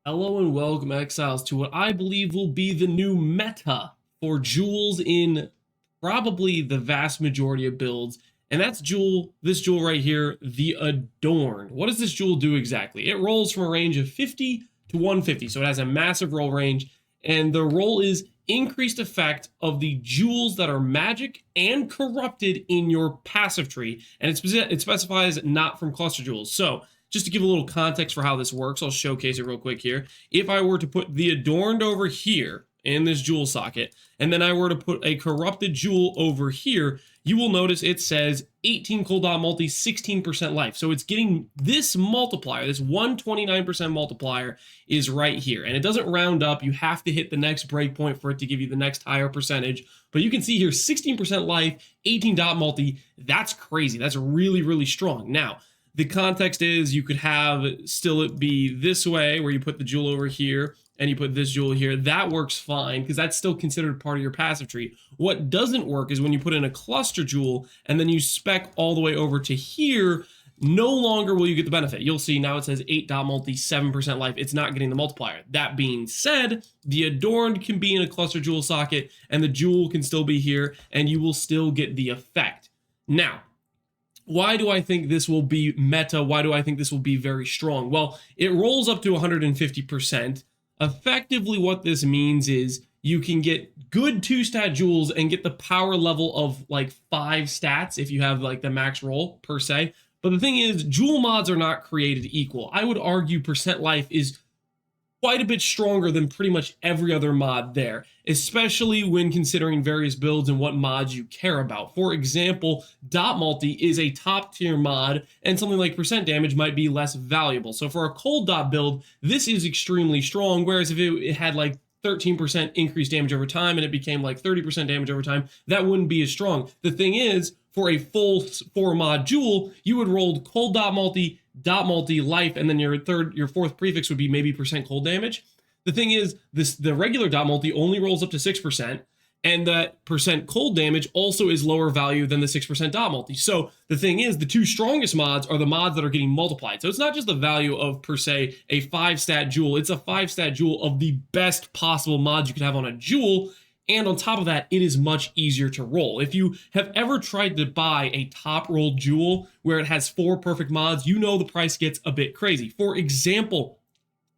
Hello and welcome, Exiles, to what I believe will be the new meta for jewels in probably the vast majority of builds. And that's this jewel right here, the Adorned. What does this jewel do exactly? It rolls from a range of 50 to 150, so it has a massive roll range. And the roll is increased effect of the jewels that are magic and corrupted in your passive tree. And it specifies not from cluster jewels. So just to give a little context for how this works, I'll showcase it real quick here. If I were to put the Adorned over here in this jewel socket, and then I were to put a corrupted jewel over here, you will notice it says 18 cooldown multi, 16% life. So it's getting this multiplier, this 129% multiplier is right here. And it doesn't round up. You have to hit the next breakpoint for it to give you the next higher percentage. But you can see here, 16% life, 18 dot multi. That's crazy. That's really, really strong. Now, the context is you could have still it be this way where you put the jewel over here and you put this jewel here. That works fine because that's still considered part of your passive tree. What doesn't work is when you put in a cluster jewel and then you spec all the way over to here, no longer will you get the benefit. You'll see now it says 8 dot multi, 7% life. It's not getting the multiplier. That being said, the Adorned can be in a cluster jewel socket and the jewel can still be here and you will still get the effect. Now, why do I think this will be meta? Why do I think this will be very strong? Well, it rolls up to 150%. Effectively, what this means is you can get good 2-stat jewels and get the power level of like 5 stats if you have like the max roll per se. But the thing is, jewel mods are not created equal. I would argue percent life is quite a bit stronger than pretty much every other mod there, especially when considering various builds and what mods you care about. For example, dot multi is a top tier mod and something like percent damage might be less valuable. So for a cold dot build, this is extremely strong, whereas if it had like 13% increased damage over time and it became like 30% damage over time, that wouldn't be as strong. The thing is, for a full 4 mod jewel, you would roll cold dot multi, life, and then your fourth prefix would be maybe percent cold damage. The thing is, the regular dot multi only rolls up to 6%, and that percent cold damage also is lower value than the 6% dot multi. So the thing is, the 2 strongest mods are the mods that are getting multiplied. So it's not just the value of, per se, a 5-stat jewel. It's a 5-stat jewel of the best possible mods you could have on a jewel. And on top of that, it is much easier to roll. If you have ever tried to buy a top rolled jewel where it has 4 perfect mods, you know the price gets a bit crazy. For example,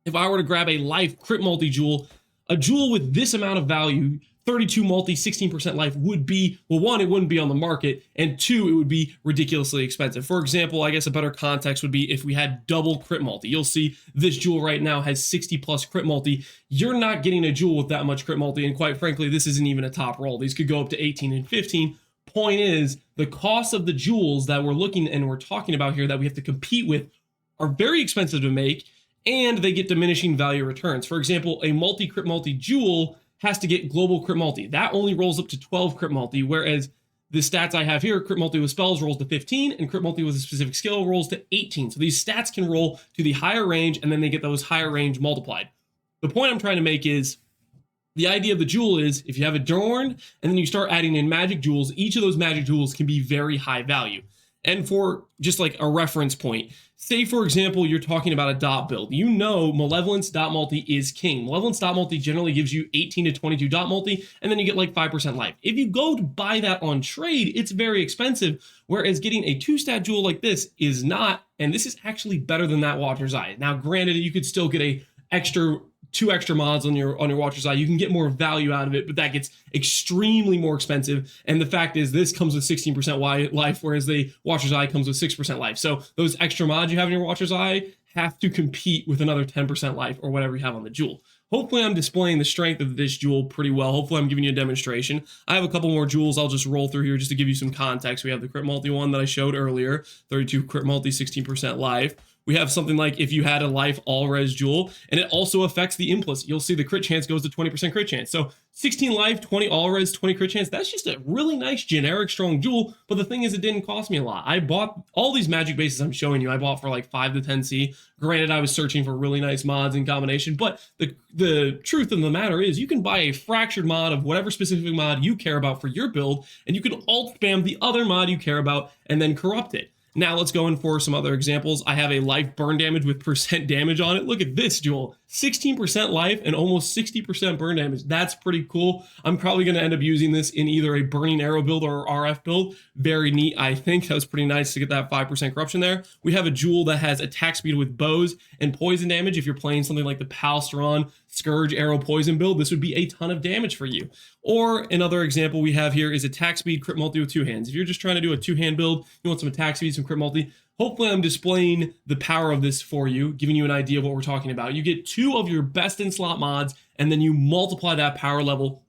if I were to grab a life crit multi jewel, a jewel with this amount of value, 32 multi, 16% life would be, well, 1, it wouldn't be on the market, and 2, it would be ridiculously expensive. For example, I guess a better context would be if we had double crit multi. You'll see this jewel right now has 60 plus crit multi. You're not getting a jewel with that much crit multi, and quite frankly, this isn't even a top roll. These could go up to 18 and 15. Point is, the cost of the jewels that we're looking and we're talking about here that we have to compete with are very expensive to make, and they get diminishing value returns. For example, a multi-crit multi jewel has to get global crit multi. That only rolls up to 12 crit multi, whereas the stats I have here, crit multi with spells rolls to 15, and crit multi with a specific skill rolls to 18. So these stats can roll to the higher range, and then they get those higher range multiplied. The point I'm trying to make is, the idea of the jewel is, if you have Adorned, and then you start adding in magic jewels, each of those magic jewels can be very high value. And for just like a reference point, say for example, you're talking about a dot build. You know Malevolence dot multi is king. Malevolence dot multi generally gives you 18 to 22 dot multi, and then you get like 5% life. If you go to buy that on trade, it's very expensive, whereas getting a 2-stat jewel like this is not, and this is actually better than that Watcher's Eye. Now, granted, you could still get a 2 extra mods on your Watcher's Eye. You can get more value out of it, but that gets extremely more expensive. And the fact is, this comes with 16% life, whereas the Watcher's Eye comes with 6% life. So those extra mods you have in your Watcher's Eye have to compete with another 10% life or whatever you have on the jewel. Hopefully I'm displaying the strength of this jewel pretty well. Hopefully I'm giving you a demonstration. I have a couple more jewels I'll just roll through here just to give you some context. We have the crit multi one that I showed earlier, 32 crit multi, 16% life. We have something like if you had a life all res jewel, and it also affects the implicit. You'll see the crit chance goes to 20% crit chance. So 16 life, 20 all res, 20 crit chance. That's just a really nice generic strong jewel. But the thing is, it didn't cost me a lot. I bought all these magic bases I'm showing you. I bought for like 5 to 10C. Granted, I was searching for really nice mods in combination, but the truth of the matter is you can buy a fractured mod of whatever specific mod you care about for your build, and you can alt spam the other mod you care about and then corrupt it. Now let's go in for some other examples. I have a life burn damage with percent damage on it. Look at this jewel, 16% life and almost 60% burn damage. That's pretty cool. I'm probably going to end up using this in either a burning arrow build or RF build. Very neat, I think. That was pretty nice to get that 5% corruption there. We have a jewel that has attack speed with bows and poison damage. If you're playing something like the Palsteron Scourge Arrow Poison build, this would be a ton of damage for you. Or another example we have here is attack speed, crit multi with 2 hands. If you're just trying to do a 2-hand build, you want some attack speed, some crit multi, hopefully I'm displaying the power of this for you, giving you an idea of what we're talking about. You get 2 of your best in slot mods, and then you multiply that power level.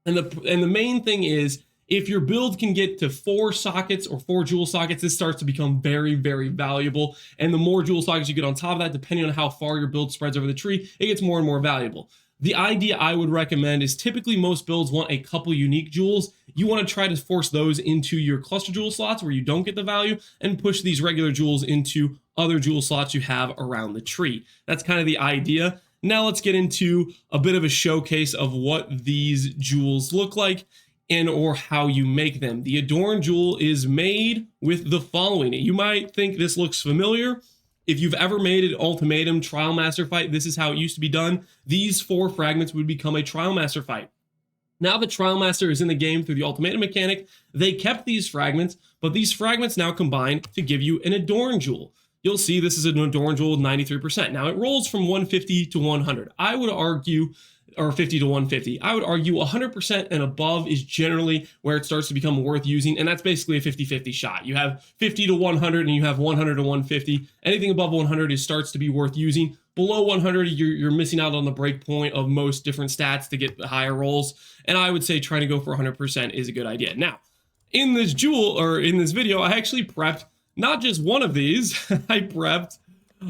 And the main thing is, if your build can get to 4 sockets or 4 jewel sockets, this starts to become very, very valuable. And the more jewel sockets you get on top of that, depending on how far your build spreads over the tree, it gets more and more valuable. The idea I would recommend is typically most builds want a couple unique jewels. You want to try to force those into your cluster jewel slots where you don't get the value, and push these regular jewels into other jewel slots you have around the tree. That's kind of the idea. Now let's get into a bit of a showcase of what these jewels look like and or how you make them. The Adorned jewel is made with the following. You might think this looks familiar. If you've ever made an Ultimatum Trial Master fight, this is how it used to be done. These 4 fragments would become a Trial Master fight. Now the Trial Master is in the game through the Ultimatum mechanic. They kept these fragments, but these fragments now combine to give you an Adorned jewel. You'll see this is an Adorned jewel with 93%. Now it rolls from 150 to 100. I would argue, or 50 to 150. I would argue 100% and above is generally where it starts to become worth using, and that's basically a 50-50 shot. You have 50 to 100 and you have 100 to 150. Anything above 100 starts to be worth using. Below 100, you're missing out on the break point of most different stats to get the higher rolls, and I would say trying to go for 100% is a good idea. Now, in this jewel, or in this video, I actually prepped not just one of these, I prepped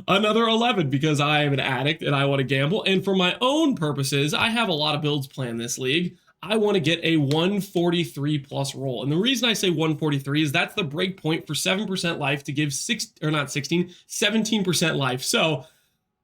another 11 because I am an addict and I want to gamble. And for my own purposes, I have a lot of builds planned this league. I want to get a 143 plus roll. And the reason I say 143 is that's the break point for 7% life to give 17% life. So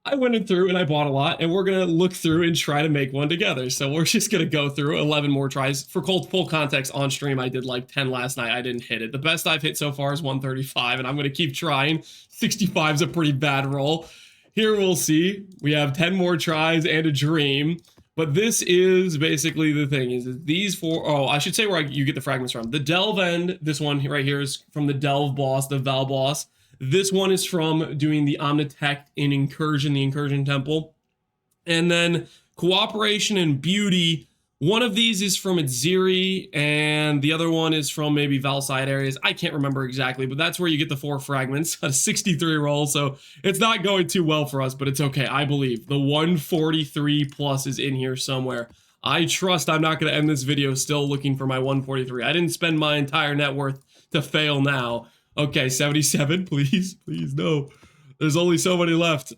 I went in through and I bought a lot, and we're going to look through and try to make one together. So we're just going to go through 11 more tries. For full context, on stream, I did like 10 last night. I didn't hit it. The best I've hit so far is 135, and I'm going to keep trying. 65 is a pretty bad roll. Here we'll see. We have 10 more tries and a dream. But this is basically the thing, is these 4, oh, I should say where you get the fragments from. The Delve End, this one right here is from the Delve boss, the Val boss. This one is from doing the Omnitect in Incursion, the Incursion Temple. And then Cooperation and Beauty, one of these is from Itziri, and the other one is from maybe Valside areas. I can't remember exactly, but that's where you get the 4 fragments, a 63 roll, so it's not going too well for us, but it's okay, I believe. The 143 plus is in here somewhere. I trust I'm not going to end this video still looking for my 143. I didn't spend my entire net worth to fail now. Okay, 77, please, please, no. There's only so many left.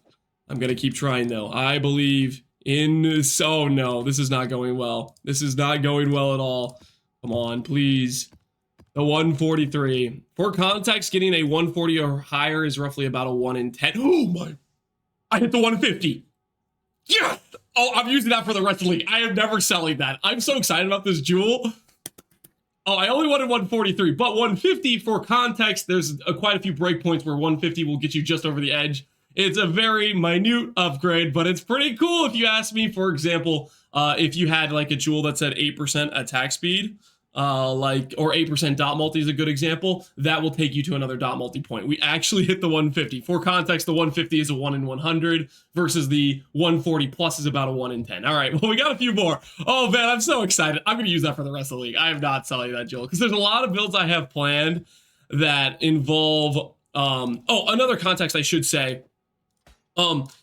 I'm gonna keep trying though. I believe in this. Oh no, this is not going well. This is not going well at all. Come on, please. The 143. For context, getting a 140 or higher is roughly about a 1 in 10. Oh my, I hit the 150. Yes! Oh, I'm using that for the rest of the league. I am never selling that. I'm so excited about this jewel. Oh, I only wanted 143, but 150 for context, there's quite a few breakpoints where 150 will get you just over the edge. It's a very minute upgrade, but it's pretty cool if you ask me. For example, if you had like a jewel that said 8% attack speed, or 8% dot multi is a good example, that will take you to another dot multi point. We actually hit the 150. For context, the 150 is a 1 in 100 versus the 140 plus is about a 1 in 10. All right, well, we got a few more. Oh man, I'm so excited. I'm going to use that for the rest of the league. I am not selling that jewel because there's a lot of builds I have planned that involve, another context I should say,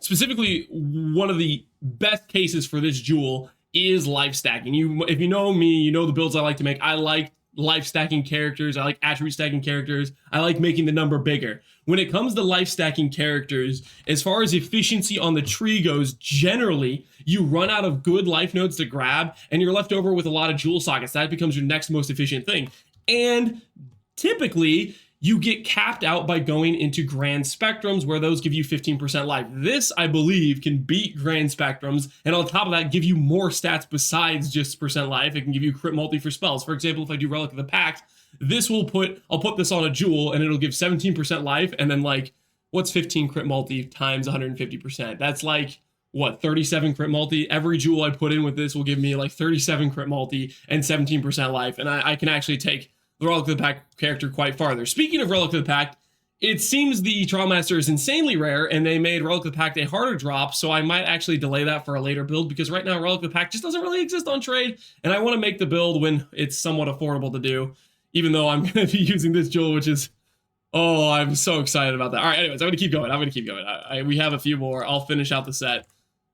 specifically one of the best cases for this jewel is life stacking. If you know me, you know the builds I like to make. I like life stacking characters. I like attribute stacking characters. I like making the number bigger. When it comes to life stacking characters, as far as efficiency on the tree goes, generally, you run out of good life nodes to grab, and you're left over with a lot of jewel sockets. That becomes your next most efficient thing. And typically, you get capped out by going into Grand Spectrums, where those give you 15% life. This, I believe, can beat Grand Spectrums, and on top of that, give you more stats besides just percent life. It can give you crit multi for spells. For example, if I do Relic of the Pact, I'll put this on a jewel, and it'll give 17% life, and then like, what's 15 crit multi times 150%? That's like what, 37 crit multi. Every jewel I put in with this will give me like 37 crit multi and 17% life, and I can actually take the Relic of the Pact character quite farther. Speaking of Relic of the Pact, it seems the Trial Master is insanely rare, and they made Relic of the Pact a harder drop, so I might actually delay that for a later build, because right now Relic of the Pact just doesn't really exist on trade, and I want to make the build when it's somewhat affordable to do, even though I'm going to be using this jewel, which is... Oh, I'm so excited about that. All right, anyways, I'm going to keep going. We have a few more. I'll finish out the set.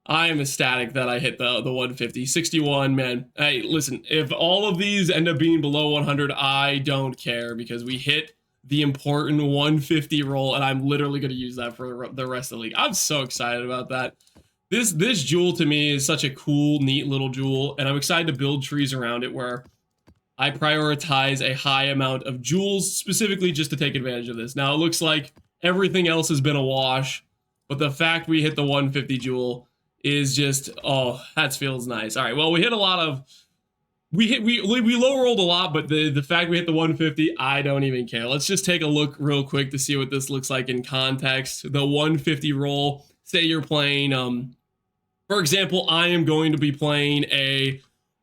I am ecstatic that I hit the 150. 61, man. Hey, listen, if all of these end up being below 100, I don't care, because we hit the important 150 roll, and I'm literally going to use that for the rest of the league. I'm so excited about that. This jewel to me is such a cool, neat little jewel, and I'm excited to build trees around it where I prioritize a high amount of jewels, specifically just to take advantage of this. Now, it looks like everything else has been a wash, but the fact we hit the 150 jewel is just, oh, that feels nice. All right, well, we hit a lot of... We low rolled a lot, but the fact we hit the 150, I don't even care. Let's just take a look real quick to see what this looks like in context. The 150 roll, say you're playing, for example, I am going to be playing a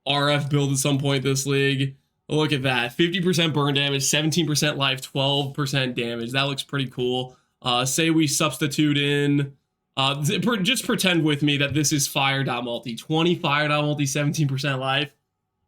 RF build at some point this league. Look at that, 50% burn damage, 17% life, 12% damage. That looks pretty cool. Say we substitute in, just pretend with me that this is fire.multi, 20 fire.multi, 17% life.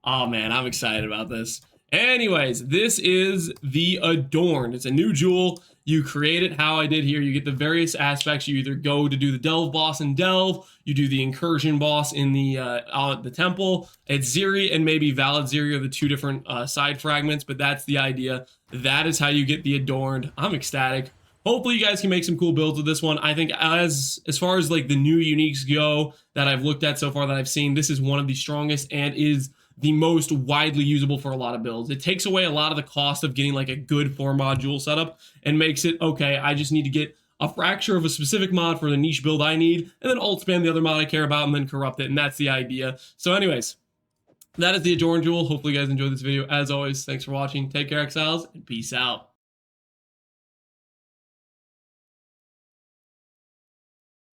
Oh man, I'm excited about this. Anyways, this is the Adorned. It's a new jewel. You create it how I did here. You get the various aspects. You either go to do the Delve boss in Delve, you do the Incursion boss in the temple. It's Ziri and maybe Valid Ziri are the two different side fragments, but that's the idea. That is how you get the Adorned. I'm ecstatic. Hopefully you guys can make some cool builds with this one. I think as far as like the new uniques go that I've looked at so far that I've seen, this is one of the strongest and is the most widely usable for a lot of builds. It takes away a lot of the cost of getting like a good 4-mod jewel setup and makes it, okay, I just need to get a fracture of a specific mod for the niche build I need, and then ult spam the other mod I care about, and then corrupt it, and that's the idea. So anyways, that is the Adorned jewel. Hopefully you guys enjoyed this video. As always, thanks for watching. Take care, Exiles, and peace out.